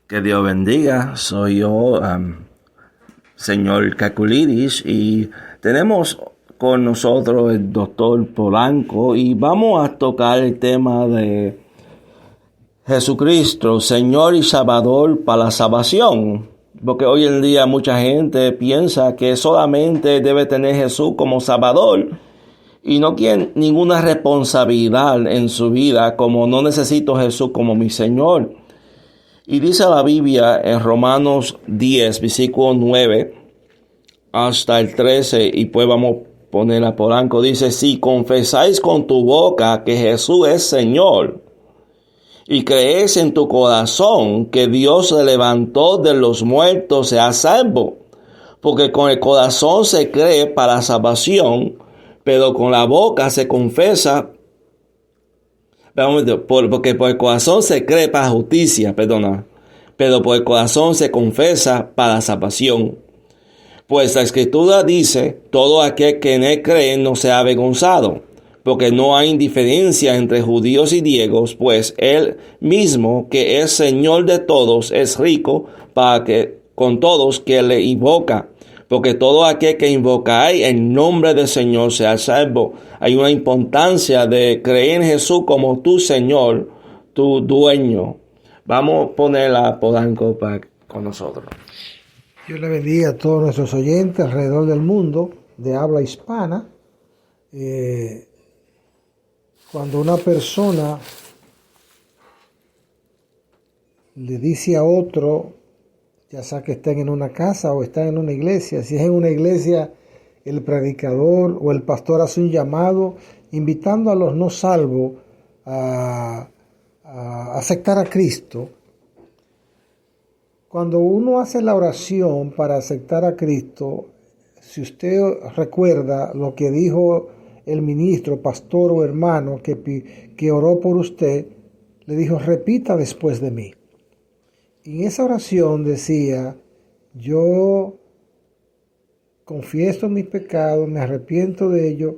Que Dios bendiga, soy yo, señor Kakulidis, y tenemos con nosotros el doctor Polanco y vamos a tocar el tema de Jesucristo, Señor y Salvador para la salvación. Porque hoy en día mucha gente piensa que solamente debe tener Jesús como Salvador y no tiene ninguna responsabilidad en su vida, como no necesito Jesús como mi Señor. Y dice la Biblia en Romanos 10, versículo 9 hasta el 13, y pues vamos a poner a Polanco, dice: si confesáis con tu boca que Jesús es Señor, y crees en tu corazón que Dios se levantó de los muertos, seas salvo. Porque con el corazón se cree para salvación, pero con la boca se confesa. Porque por el corazón se cree para justicia, pero por el corazón se confesa para salvación. Pues la Escritura dice: todo aquel que en él cree no sea avergonzado, porque no hay diferencia entre judíos y griegos, pues él mismo, que es Señor de todos, es rico para que con todos que le invoca. Porque todo aquel que invoca en nombre del Señor sea salvo. Hay una importancia de creer en Jesús como tu Señor, tu dueño. Vamos a poner a Polanco con nosotros. Dios le bendiga a todos nuestros oyentes alrededor del mundo de habla hispana. Cuando una persona le dice a otro, ya sea que estén en una casa o estén en una iglesia, si es en una iglesia, el predicador o el pastor hace un llamado invitando a los no salvos a aceptar a Cristo. Cuando uno hace la oración para aceptar a Cristo, si usted recuerda lo que dijo el ministro, pastor o hermano que oró por usted, le dijo: repita después de mí. Y en esa oración decía: yo confieso mis pecados, me arrepiento de ellos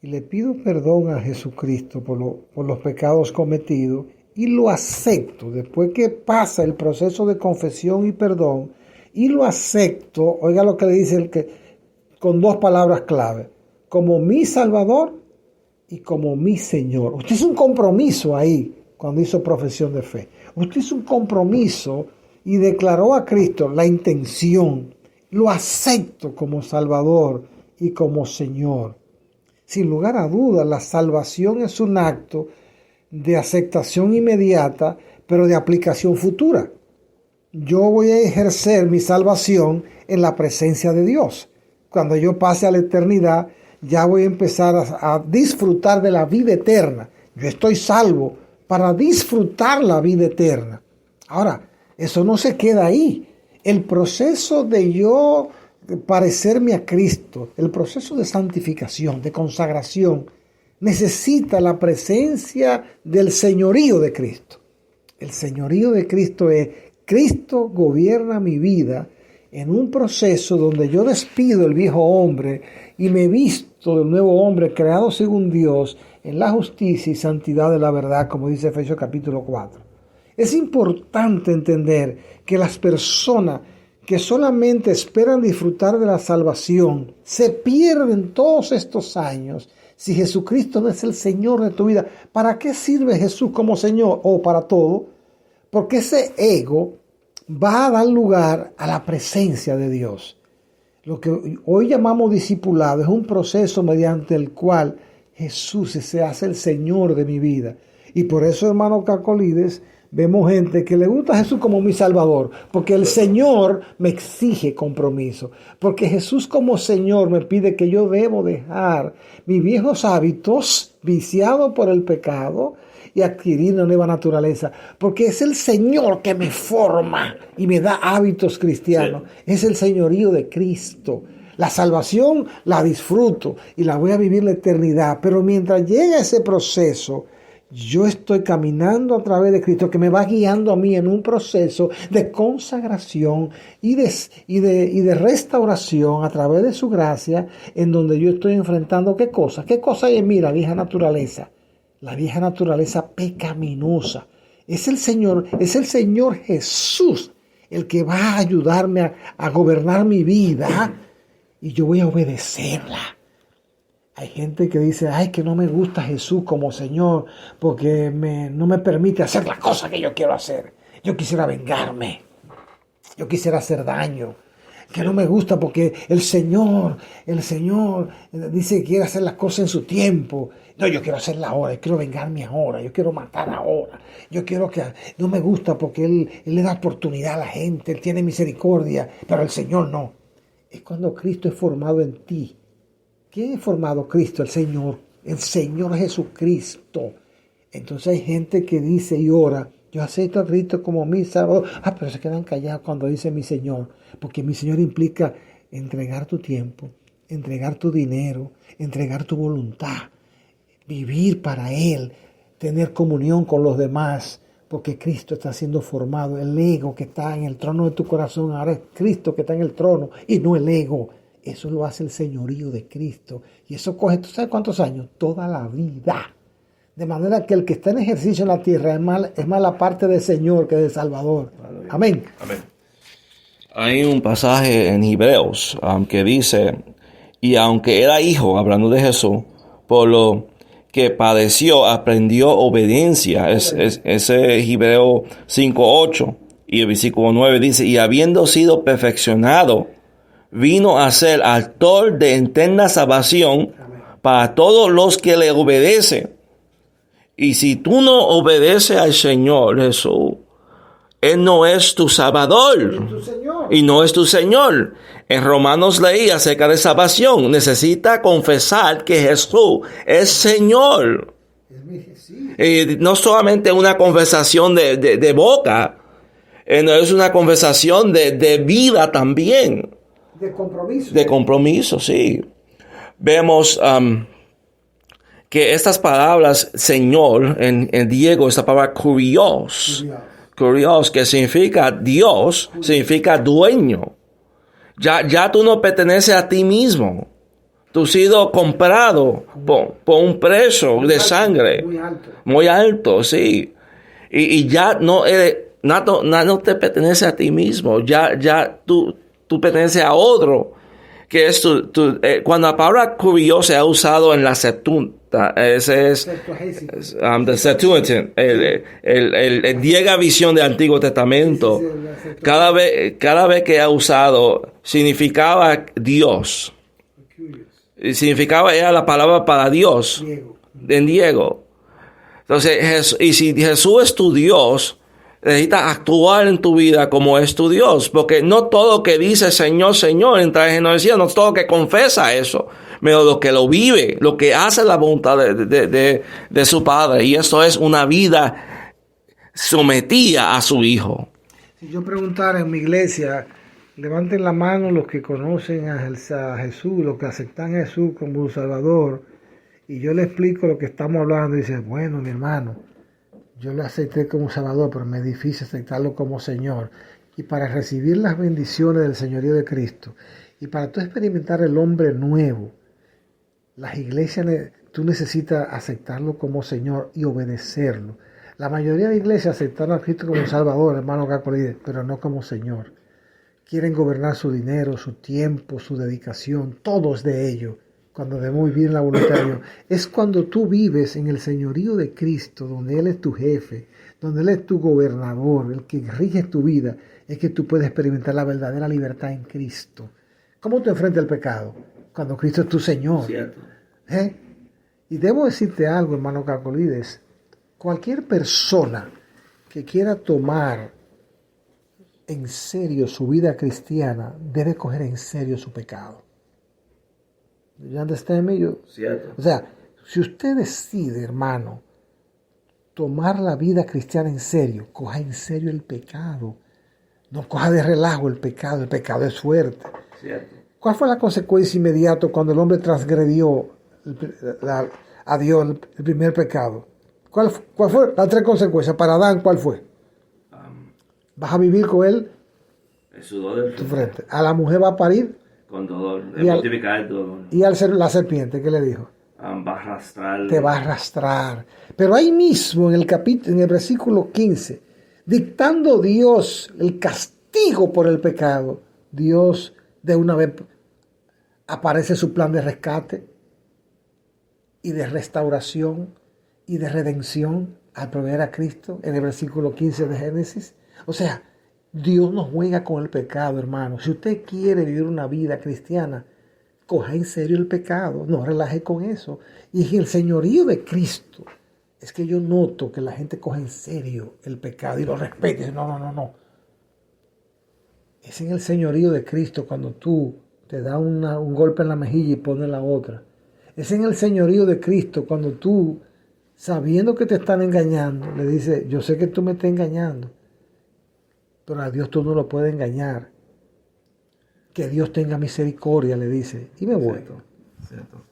y le pido perdón a Jesucristo por los pecados cometidos y lo acepto. Después que pasa el proceso de confesión y perdón, y lo acepto, oiga lo que le dice con dos palabras clave: como mi Salvador y como mi Señor. Usted hizo un compromiso ahí cuando hizo profesión de fe. Usted hizo un compromiso y declaró a Cristo la intención: lo acepto como Salvador y como Señor. Sin lugar a dudas, la salvación es un acto de aceptación inmediata, pero de aplicación futura. Yo voy a ejercer mi salvación en la presencia de Dios. Cuando yo pase a la eternidad, ya voy a empezar a disfrutar de la vida eterna. Yo estoy salvo para disfrutar la vida eterna. Ahora, eso no se queda ahí. El proceso de yo parecerme a Cristo, el proceso de santificación, de consagración, necesita la presencia del señorío de Cristo. El señorío de Cristo es: Cristo gobierna mi vida en un proceso donde yo despido el viejo hombre y me visto del nuevo hombre creado según Dios en la justicia y santidad de la verdad, como dice Efesios capítulo 4. Es importante entender que las personas que solamente esperan disfrutar de la salvación se pierden todos estos años si Jesucristo no es el Señor de tu vida. ¿Para qué sirve Jesús como Señor? O para todo. Porque ese ego va a dar lugar a la presencia de Dios. Lo que hoy llamamos discipulado es un proceso mediante el cual Jesús se hace el Señor de mi vida. Y por eso, hermano Cacolides, vemos gente que le gusta a Jesús como mi Salvador, porque el Señor me exige compromiso, porque Jesús como Señor me pide que yo debo dejar mis viejos hábitos viciados por el pecado y adquirir una nueva naturaleza, porque es el Señor que me forma y me da hábitos cristianos. Sí. Es el señorío de Cristo. La salvación la disfruto y la voy a vivir la eternidad, pero mientras llega ese proceso, yo estoy caminando a través de Cristo, que me va guiando a mí en un proceso de consagración y de restauración a través de su gracia, en donde yo estoy enfrentando ¿qué cosa? ¿Qué cosa hay en mí? La vieja naturaleza pecaminosa. Es el Señor Jesús el que va a ayudarme a gobernar mi vida y yo voy a obedecerla. Hay gente que dice, ay, que no me gusta Jesús como Señor porque no me permite hacer la cosa que yo quiero hacer. Yo quisiera vengarme. Yo quisiera hacer daño. Que no me gusta porque el Señor dice que quiere hacer las cosas en su tiempo. No, yo quiero hacerla ahora, yo quiero vengarme ahora, yo quiero matar ahora. Yo quiero que... No me gusta porque Él le da oportunidad a la gente, Él tiene misericordia, pero el Señor no. Es cuando Cristo es formado en ti. ¿Quién es formado? Cristo, el Señor Jesucristo. Entonces hay gente que dice y ora, yo acepto a Cristo como mi Salvador. Pero se quedan callados cuando dice mi Señor, porque mi Señor implica entregar tu tiempo, entregar tu dinero, entregar tu voluntad, vivir para Él, tener comunión con los demás, porque Cristo está siendo formado. El ego que está en el trono de tu corazón, ahora es Cristo que está en el trono y no el ego. Eso lo hace el señorío de Cristo. Y eso coge, ¿tú sabes cuántos años? Toda la vida. De manera que el que está en ejercicio en la tierra es más la parte del Señor que del Salvador. Amén. Amén. Hay un pasaje en Hebreos que dice, y aunque era hijo, hablando de Jesús, por lo que padeció, aprendió obediencia. Ese Hebreos 5:8 y el versículo 9 dice, y habiendo sido perfeccionado, vino a ser autor de eterna salvación para todos los que le obedecen. Y si tú no obedeces al Señor Jesús, Él no es tu Salvador y no es tu Señor. En Romanos leí acerca de salvación. Necesita confesar que Jesús es Señor. No solamente una conversación de boca, no es una conversación de vida también. De compromiso. De compromiso, sí. Vemos que estas palabras, Señor, en griego, esta palabra kurios, que significa Dios, significa dueño. Ya tú no perteneces a ti mismo. Tú has sido comprado por un precio de sangre. Muy alto, sí. Y ya no te pertenece a ti mismo. Ya tú perteneces a otro. Que es cuando la palabra kurios se ha usado en la Septuaginta, ese es the Septuagint, el Diega Visión del Antiguo Testamento. Cada vez que ha usado significaba Dios. Era la palabra para Dios en griego. Entonces, y si Jesús es tu Dios, necesitas actuar en tu vida como es tu Dios, porque no todo lo que dice Señor, Señor, entra en el cielo, no todo lo que confesa eso, pero lo que lo vive, lo que hace la voluntad de su Padre, y esto es una vida sometida a su Hijo. Si yo preguntara en mi iglesia, levanten la mano los que conocen a Jesús, los que aceptan a Jesús como Salvador, y yo le explico lo que estamos hablando, y dice, bueno, mi hermano, yo lo acepté como Salvador, pero me es difícil aceptarlo como Señor. Y para recibir las bendiciones del señorío de Cristo, y para tú experimentar el hombre nuevo, las iglesias, tú necesitas aceptarlo como Señor y obedecerlo. La mayoría de iglesias aceptaron a Cristo como Salvador, hermano Cacolide, pero no como Señor. Quieren gobernar su dinero, su tiempo, su dedicación, todos de ellos. Cuando debemos vivir en la voluntad de Dios, es cuando tú vives en el señorío de Cristo, donde Él es tu jefe, donde Él es tu gobernador, el que rige tu vida, es que tú puedes experimentar la verdadera libertad en Cristo. ¿Cómo te enfrentas al pecado? Cuando Cristo es tu Señor. Cierto. Y debo decirte algo, hermano Cacolides, cualquier persona que quiera tomar en serio su vida cristiana, debe coger en serio su pecado. ¿You understand me? Cierto. O sea, si usted decide, hermano, tomar la vida cristiana en serio, coja en serio el pecado. No coja de relajo el pecado es fuerte. Cierto. ¿Cuál fue la consecuencia inmediata cuando el hombre transgredió a Dios el primer pecado? ¿Cuál fue las tres consecuencias? Para Adán, ¿cuál fue? Vas a vivir con él el sudor de tu frente. A la mujer va a parir con dolor, y mortificar el dolor. Y la serpiente, ¿qué le dijo? va a arrastrar. Te va a arrastrar. Pero ahí mismo en el versículo 15, dictando Dios el castigo por el pecado, Dios de una vez aparece su plan de rescate y de restauración y de redención al proveer a Cristo en el versículo 15 de Génesis. O sea, Dios no juega con el pecado, hermano. Si usted quiere vivir una vida cristiana, coja en serio el pecado, no relaje con eso. Y en el señorío de Cristo es que yo noto que la gente coge en serio el pecado y lo respete. No. Es en el señorío de Cristo cuando tú te das un golpe en la mejilla y pones la otra. Es en el señorío de Cristo cuando tú, sabiendo que te están engañando, le dices, yo sé que tú me estás engañando, pero a Dios tú no lo puedes engañar. Que Dios tenga misericordia, le dice. Y me voy. Cierto.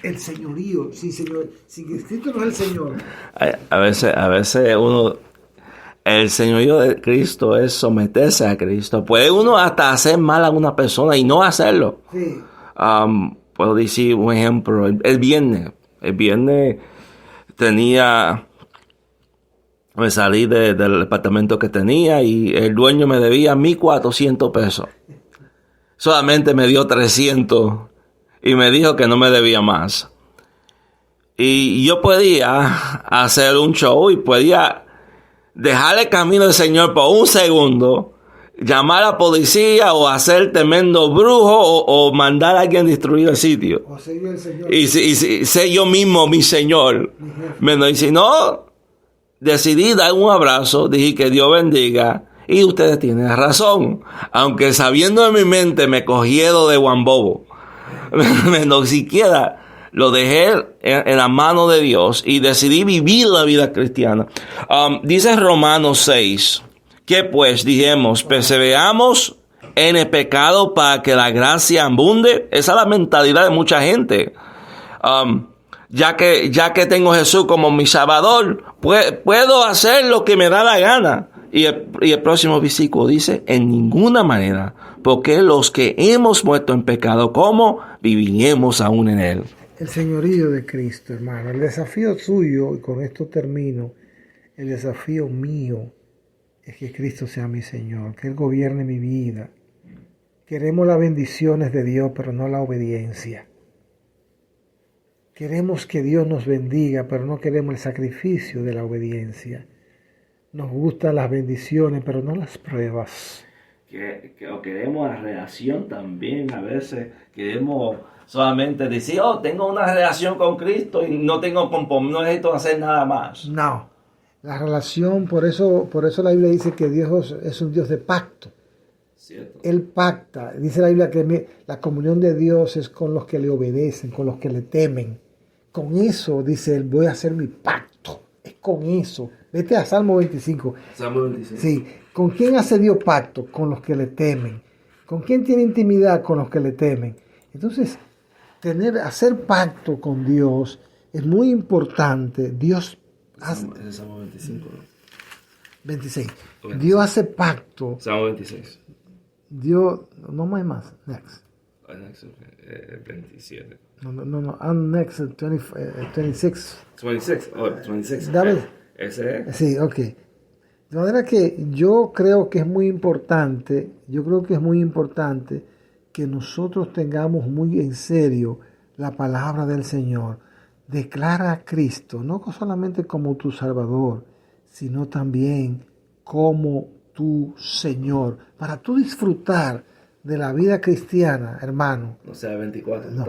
El señorío, si Cristo no es el Señor. A veces uno, el señorío de Cristo es someterse a Cristo. Puede uno hasta hacer mal a una persona y no hacerlo. Sí. Puedo decir un ejemplo. El viernes me salí del departamento que tenía y el dueño me debía 1,400 pesos. Solamente me dio 300 y me dijo que no me debía más. Y yo podía hacer un show y podía dejar el camino del Señor por un segundo, llamar a la policía o hacer tremendo brujo o mandar a alguien a destruir el sitio. O ser yo el Señor. Y sé yo mismo mi Señor. Y si no, decidí dar un abrazo, dije que Dios bendiga. Y ustedes tienen razón. Aunque sabiendo en mi mente me cogieron de guambobo. No siquiera lo dejé en la mano de Dios y decidí vivir la vida cristiana. Dice Romanos 6, que pues dijimos, perseveramos en el pecado para que la gracia abunde. Esa es la mentalidad de mucha gente. Ya que tengo a Jesús como mi Salvador, puedo hacer lo que me da la gana. Y el próximo versículo dice, en ninguna manera, porque los que hemos muerto en pecado, ¿cómo viviremos aún en él? El señorío de Cristo, hermano. El desafío suyo, y con esto termino, el desafío mío es que Cristo sea mi Señor, que Él gobierne mi vida. Queremos las bendiciones de Dios, pero no la obediencia. Queremos que Dios nos bendiga, pero no queremos el sacrificio de la obediencia. Nos gustan las bendiciones, pero no las pruebas. O queremos la relación también. A veces queremos solamente decir, tengo una relación con Cristo y no necesito hacer nada más. No, la relación, por eso la Biblia dice que Dios es un Dios de pacto. Cierto. Él pacta. Dice la Biblia que la comunión de Dios es con los que le obedecen, con los que le temen. Con eso, dice él, voy a hacer mi pacto. Es con eso. Vete a Salmo 25. Salmo 25. Sí. ¿Con quién hace Dios pacto? Con los que le temen. ¿Con quién tiene intimidad? Con los que le temen. Entonces, hacer pacto con Dios es muy importante. Dios hace... Es el Salmo 25, ¿no? 26. 26. Dios hace pacto. Salmo 26. Dios... No más. Next. 27. No. I'm next 26. 26. 26. David. Ese es. Sí, ok. De manera que yo creo que es muy importante, que nosotros tengamos muy en serio la palabra del Señor. Declara a Cristo, no solamente como tu Salvador, sino también como tu Señor. Para tú disfrutar de la vida cristiana, hermano. No sea 24. No,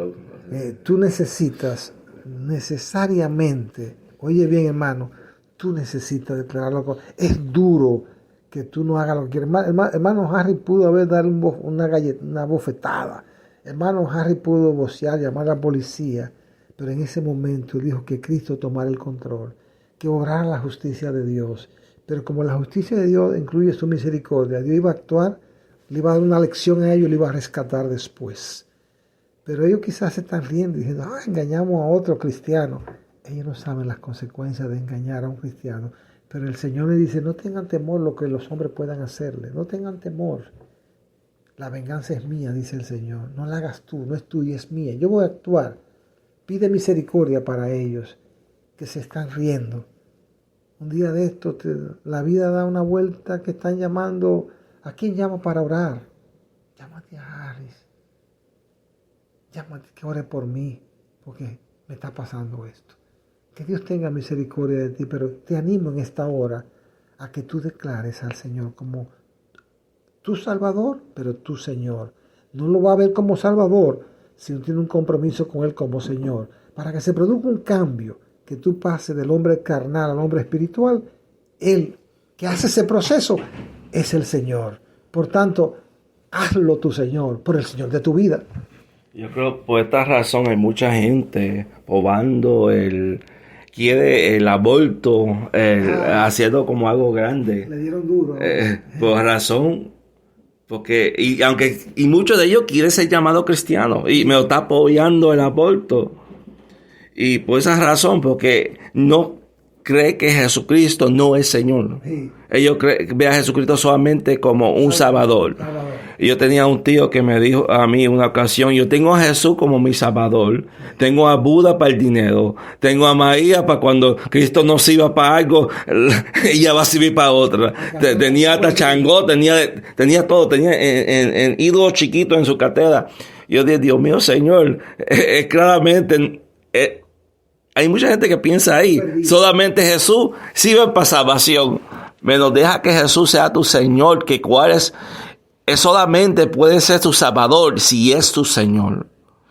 tú necesariamente, oye bien, hermano, tú necesitas declararlo. Es duro que tú no hagas lo que quieres. Hermano Harry pudo haber dado una bofetada. Hermano Harry pudo vocear, llamar a la policía. Pero en ese momento dijo que Cristo tomara el control, que obrara la justicia de Dios. Pero como la justicia de Dios incluye su misericordia, Dios iba a actuar, le iba a dar una lección a ellos, le iba a rescatar después. Pero ellos quizás se están riendo diciendo, engañamos a otro cristiano. Ellos no saben las consecuencias de engañar a un cristiano. Pero el Señor le dice, no tengan temor lo que los hombres puedan hacerle. No tengan temor. La venganza es mía, dice el Señor. No la hagas tú, no es tuya, es mía. Yo voy a actuar. Pide misericordia para ellos que se están riendo. Un día de esto la vida da una vuelta que están llamando. ¿A quién llama para orar? Llámate a Harris. Llámate que ore por mí, porque me está pasando esto. Que Dios tenga misericordia de ti, pero te animo en esta hora a que tú declares al Señor como tu Salvador, pero tu Señor. No lo va a ver como Salvador si no tiene un compromiso con Él como Señor. Para que se produzca un cambio, que tú pases del hombre carnal al hombre espiritual, Él que hace ese proceso es el Señor. Por tanto, hazlo tu Señor, por el Señor de tu vida. Yo creo por esta razón hay mucha gente probando quiere el aborto, haciendo como algo grande. Le dieron duro. Por razón, porque y muchos de ellos quieren ser llamados cristianos y me lo está apoyando el aborto. Y por esa razón, porque no cree que Jesucristo no es Señor. Sí. Ellos ven a Jesucristo solamente como un Salvador. Y yo tenía un tío que me dijo a mí una ocasión, yo tengo a Jesús como mi Salvador, tengo a Buda para el dinero, tengo a María para cuando Cristo no sirva para algo, ella va a servir para otra. Tenía hasta Changó, tenía todo, tenía en ídolos chiquitos en su cartera. Yo dije, Dios mío, Señor, claramente... hay mucha gente que piensa ahí, solamente Jesús sirve para salvación. Menos deja que Jesús sea tu Señor, que cuál es solamente puede ser tu Salvador si es tu Señor.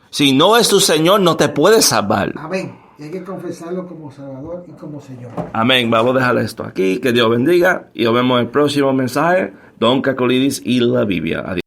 Si no es tu Señor, no te puede salvar. Amén. Y hay que confesarlo como Salvador y como Señor. Amén. Vamos a dejar esto aquí. Que Dios bendiga y nos vemos en el próximo mensaje. Don Cacolidis y la Biblia. Adiós.